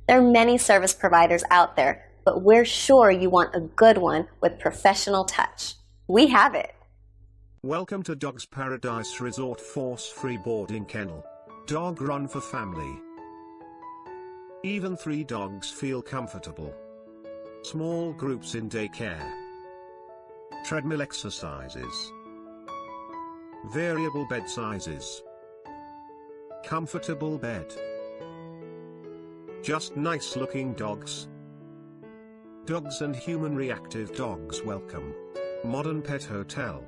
There are many service providers out there, but we're sure you want a good one with professional touch. We have it. Welcome to Dog's Paradise Resort Force-Free Boarding Kennel. Dog run for family. Even 3 dogs feel comfortable. Small groups in daycare. Treadmill exercises. Variable bed sizes. Comfortable bed. Just nice looking dogs. Dogs and human reactive dogs welcome. Modern pet hotel.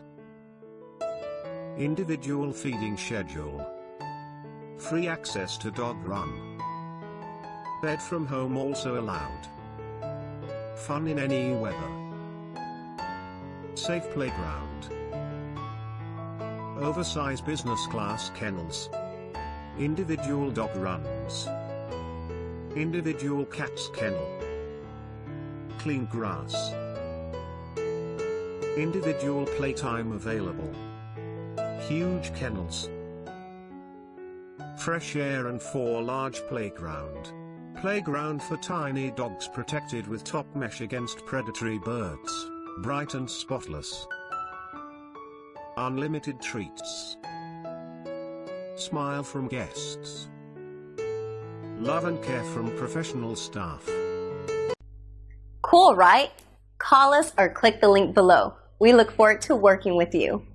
Individual feeding schedule. Free access to dog run. Bed from home also allowed. Fun in any weather. Safe playground. Oversized business class kennels. Individual dog runs. Individual cat's kennel. Clean grass. Individual playtime available. Huge kennels. Fresh air and 4 large playground. Playground for tiny dogs protected with top mesh against predatory birds. Bright and spotless. Unlimited treats. Smile from guests. Love and care from professional staff. Cool, right? Call us or click the link below. We look forward to working with you.